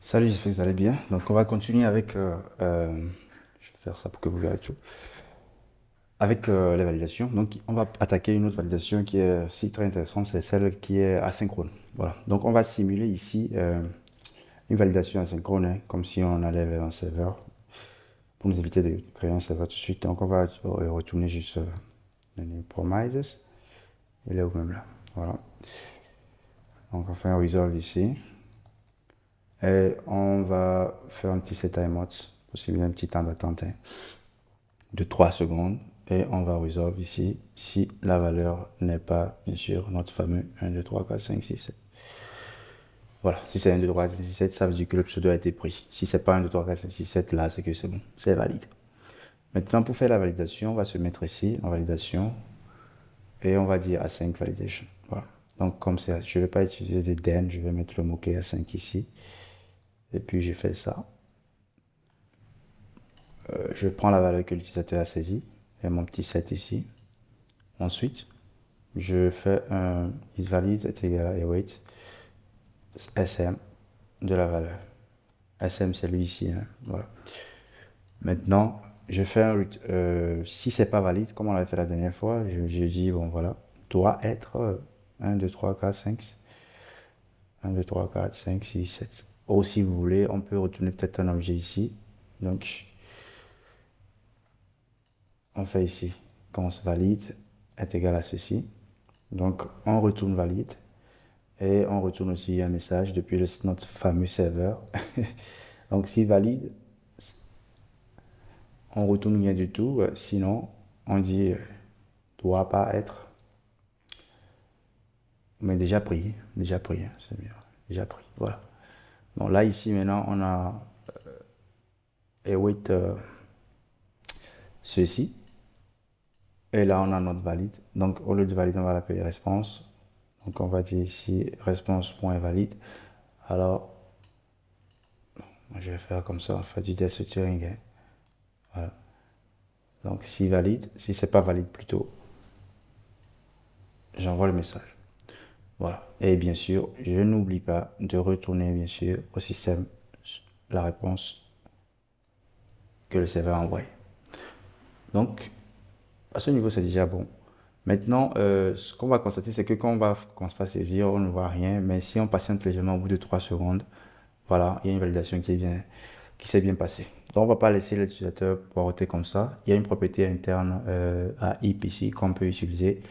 Salut, j'espère que vous allez bien. Donc, on va continuer avec. Je vais faire ça pour que vous verrez tout. Avec les validations. Donc, on va attaquer une autre validation qui est aussi très intéressante, c'est celle qui est asynchrone. Voilà. Donc, on va simuler ici une validation asynchrone, hein, comme si on allait vers un serveur, pour nous éviter de créer un serveur tout de suite. Donc, on va retourner juste les promises. Il est où même là. Voilà. Donc, on fait un resolve ici. Et on va faire un petit set timeout pour simuler un petit temps d'attente, hein, de 3 secondes et on va résolve ici si la valeur n'est pas, bien sûr, notre fameux 1, 2, 3, 4, 5, 6, 7. Voilà, si c'est 1, 2, 3, 4, 5, 6, 7, ça veut dire que le pseudo a été pris. Si c'est pas 1, 2, 3, 4, 5, 6, 7, là, c'est que c'est bon, c'est valide. Maintenant, pour faire la validation, on va se mettre ici en validation et on va dire async validation. Voilà. Donc, comme ça, je ne vais pas utiliser des den, je vais mettre le mot-clé async ici. Et puis, je fais ça. Je prends la valeur que l'utilisateur a saisie et mon petit set ici. Ensuite, je fais un isValid est égal à await SM de la valeur. SM, c'est lui ici, hein. Voilà. Maintenant, je fais si c'est pas valide, comme on l'avait fait la dernière fois, je dis, bon voilà, doit être 1, 2, 3, 4, 5, 1, 2, 3, 4, 5, 6, 7. Ou si vous voulez, on peut retourner peut-être un objet ici. Donc, on fait ici, cons valide est égal à ceci. Donc, on retourne valide. Et on retourne aussi un message depuis notre fameux serveur. Donc, s'il valide, on retourne rien du tout. Sinon, on dit doit pas être. Mais déjà pris. Déjà pris, hein, c'est bien. Déjà pris. Voilà. Donc là, ici, maintenant, on a await ceci. Et là, on a notre valide. Donc, au lieu de valide, on va l'appeler response. Donc, on va dire ici response.valide. Alors, je vais faire comme ça, on fait du destructuring, hein. Voilà. Donc, si valide, si c'est pas valide plutôt, j'envoie le message. Voilà. Et bien sûr, je n'oublie pas de retourner, bien sûr, au système la réponse que le serveur a envoyée. Donc, à ce niveau, c'est déjà bon. Maintenant, ce qu'on va constater, c'est que quand on va commencer à saisir, on ne voit rien. Mais si on patiente légèrement au bout de 3 secondes, voilà, il y a une validation qui s'est bien passée. Donc, on ne va pas laisser l'utilisateur poireauter comme ça. Il y a une propriété interne à IP ici qu'on peut utiliser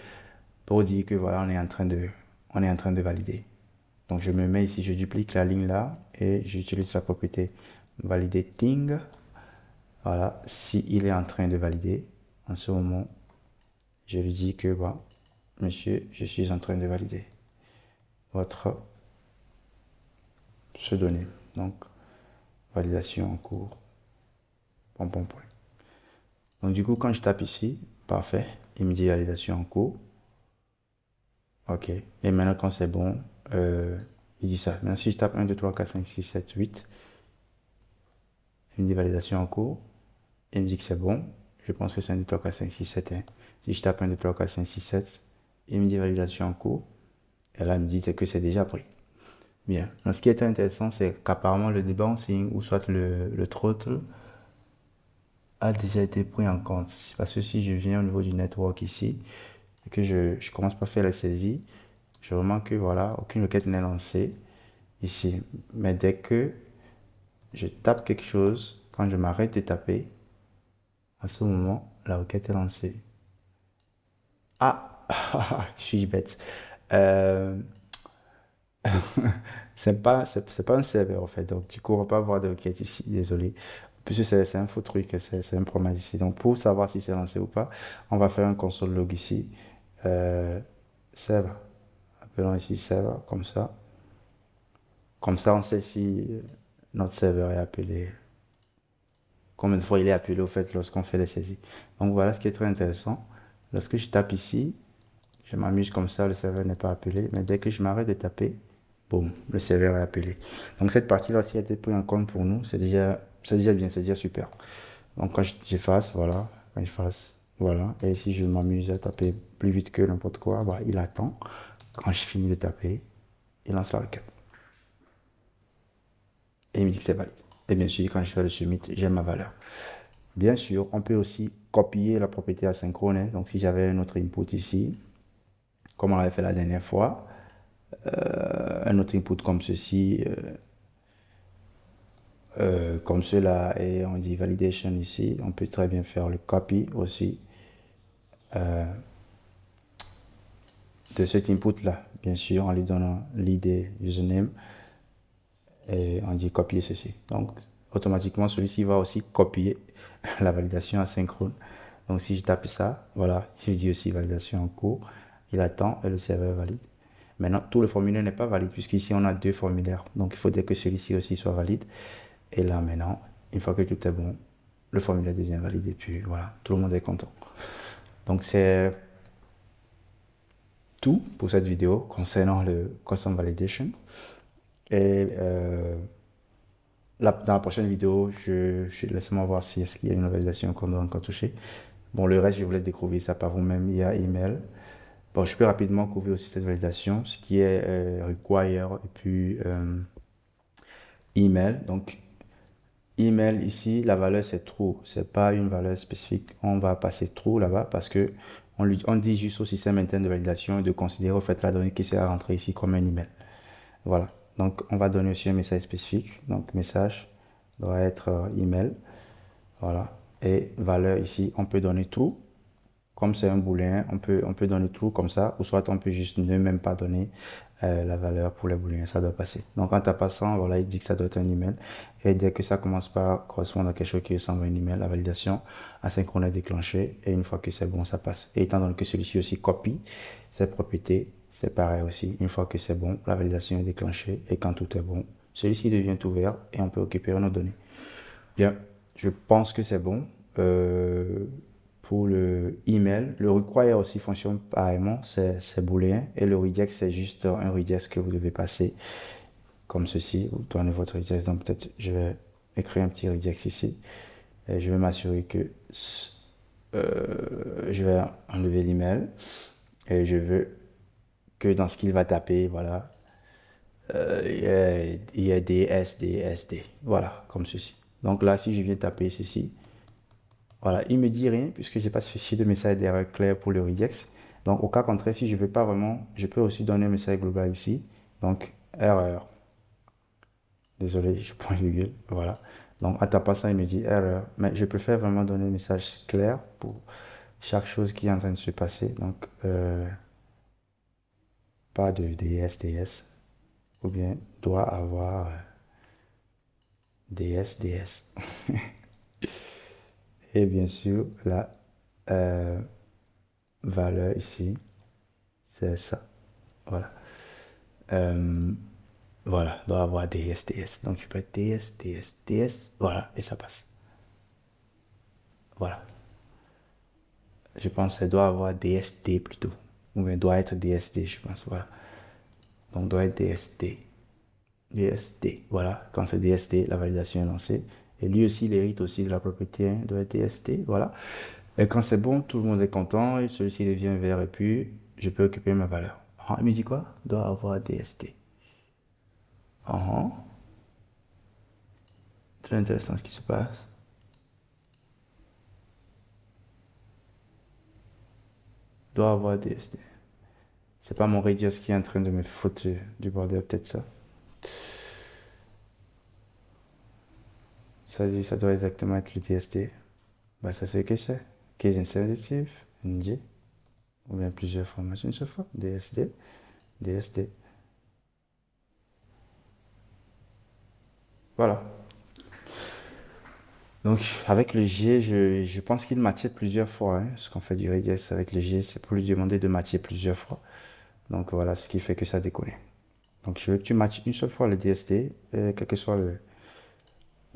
pour dire que voilà, on est en train de valider. Donc je me mets ici, je duplique la ligne là et j'utilise la propriété validating. Voilà, si il est en train de valider, en ce moment, je lui dis que bah, monsieur, je suis en train de valider votre pseudonyme. Donc validation en cours. Bon, bon point. Donc du coup, quand je tape ici, parfait, il me dit validation en cours. Ok. Et maintenant, quand c'est bon, il dit ça. Maintenant, si je tape 1, 2, 3, 4, 5, 6, 7, 8, il me dit validation en cours. Il me dit que c'est bon. Je pense que c'est 1, 2, 3, 4, 5, 6, 7, hein. Si je tape 1, 2, 3, 4, 5, 6, 7, il me dit validation en cours. Et là, il me dit que c'est déjà pris. Bien. Donc, ce qui est intéressant, c'est qu'apparemment le debouncing ou soit le throttle a déjà été pris en compte. Parce que si je viens au niveau du network ici, et que je commence pas à faire la saisie, je remarque que voilà, aucune requête n'est lancée ici. Mais dès que je tape quelque chose, quand je m'arrête de taper, à ce moment, la requête est lancée. Ah, je suis bête. Euh, c'est pas un serveur en fait, donc tu ne cours pas voir de requête ici, désolé. Puisque c'est un faux truc, c'est un promise ici. Donc pour savoir si c'est lancé ou pas, on va faire un console log ici. Euh, server. Appelons ici server, comme ça. Comme ça, on sait si notre serveur est appelé. Combien de fois il est appelé au fait lorsqu'on fait les saisies. Donc voilà ce qui est très intéressant. Lorsque je tape ici, je m'amuse comme ça, le serveur n'est pas appelé. Mais dès que je m'arrête de taper, boum, le serveur est appelé. Donc cette partie-là aussi a été prise en compte pour nous. C'est déjà bien, c'est déjà super. Donc quand j'efface, voilà, quand j'efface, voilà. Et si je m'amuse à taper plus vite que n'importe quoi, bah, il attend. Quand je finis de taper, il lance la requête. et il me dit que c'est valide. Et bien sûr, quand je fais le submit, j'ai ma valeur. Bien sûr, on peut aussi copier la propriété asynchrone, hein. Donc, si j'avais un autre input ici, comme on l'avait fait la dernière fois, un autre input comme ceci, comme cela, et on dit validation ici, on peut très bien faire le copy aussi de cet input là, bien sûr, en lui donnant l'id username, et on dit copier ceci. Donc, automatiquement, celui-ci va aussi copier la validation asynchrone. Donc, si je tape ça, voilà, je dis aussi validation en cours, il attend et le serveur valide. Maintenant, tout le formulaire n'est pas valide, puisqu'ici, on a deux formulaires. Donc, il faudrait que celui-ci aussi soit valide. Et là, maintenant, une fois que tout est bon, le formulaire devient valide et puis voilà, tout le monde est content. Donc, c'est tout pour cette vidéo concernant le custom validation. Et dans la prochaine vidéo, laisse-moi voir si est-ce qu'il y a une validation qu'on doit encore toucher. Bon, le reste, je vous laisse découvrir ça par vous-même. Il y a email. Bon, je peux rapidement couvrir aussi cette validation, ce qui est require et puis email. Donc, email ici, la valeur c'est true. C'est pas une valeur spécifique. On va passer true là-bas parce que on dit juste au système interne de validation de considérer au fait la donnée qui s'est rentrée ici comme un email. Voilà. Donc, on va donner aussi un message spécifique. Donc, message doit être email. Voilà. Et valeur ici, on peut donner true. Comme c'est un booléen, on peut donner true comme ça, ou soit on peut juste ne même pas donner la valeur pour les booléens, ça doit passer. Donc en tapant ça, voilà, il dit que ça doit être un email. Et dès que ça commence par correspondre à quelque chose qui ressemble à un email, la validation asynchrone est déclenchée. Et une fois que c'est bon, ça passe. Et étant donné que celui-ci aussi copie ses propriétés, c'est pareil aussi. Une fois que c'est bon, la validation est déclenchée. Et quand tout est bon, celui-ci devient ouvert et on peut récupérer nos données. Bien, je pense que c'est bon. Pour le email, le require aussi fonctionne pareillement, c'est booléen. Et le regex, c'est juste un regex que vous devez passer comme ceci. Vous tournez votre regex. Donc peut-être je vais écrire un petit regex ici. Et je vais m'assurer que je vais enlever l'email. Et je veux que dans ce qu'il va taper, voilà, il y a DSD. Voilà, comme ceci. Donc là, si je viens taper ceci, voilà, il me dit rien puisque j'ai pas spécifié de message d'erreur clair pour le regex. Donc au cas contraire, si je veux pas vraiment, je peux aussi donner un message global ici. Donc erreur. Désolé, je prends une virgule. Voilà. Donc en tapant ça, il me dit erreur. Mais je préfère vraiment donner un message clair pour chaque chose qui est en train de se passer. Donc pas de DS ou bien doit avoir DS. Et bien sûr, la valeur ici, c'est ça. Voilà. Euh, Voilà, doit avoir DS. Donc je peux être DS. Voilà, et ça passe. Voilà. Je pense que doit avoir DSD plutôt. Ou bien doit être DSD, je pense. Voilà. Donc doit être DSD. Voilà. Quand c'est DSD, la validation est lancée. Et lui aussi, il hérite aussi de la propriété, hein, doit être DSD. Voilà. Et quand c'est bon, tout le monde est content et celui-ci devient vert et puis je peux récupérer ma valeur. Ah, il me dit quoi? Doit avoir DSD. Ah, très intéressant ce qui se passe. Doit avoir DSD. C'est pas mon Radius qui est en train de me foutre du bordel, peut-être ça. Ça doit exactement être le DSD. Bah, ça c'est que c'est. Case insensitive, NG, ou bien plusieurs formations une seule fois. DSD. Voilà. Donc, avec le G, je pense qu'il matchait plusieurs fois. Hein. Ce qu'on fait du Radius avec le G, c'est pour lui demander de matcher plusieurs fois. Donc, voilà ce qui fait que ça déconne. Donc, je veux que tu matches une seule fois le DSD, quel que soit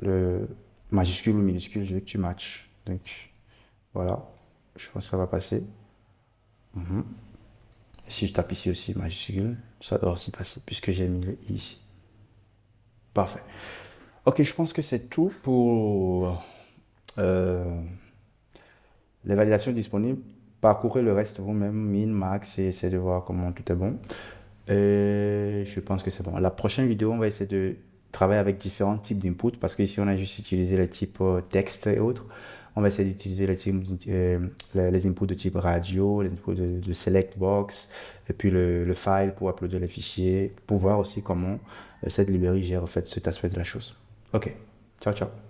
le majuscule ou minuscule, je veux que tu matches. Donc, voilà. Je pense que ça va passer. Si je tape ici aussi majuscule, ça doit aussi passer puisque j'ai mis le i ici. Parfait. Ok, je pense que c'est tout pour les validations disponibles. Parcourez le reste vous-même, min, max, et essayez de voir comment tout est bon. Et je pense que c'est bon. La prochaine vidéo, on va essayer de travaille avec différents types d'inputs parce qu'ici on a juste utilisé les types texte et autres. On va essayer d'utiliser les inputs de type radio, les inputs de select box, et puis le file pour uploader les fichiers, pour voir aussi comment cette librairie gère en fait cet aspect de la chose. Ok, ciao ciao.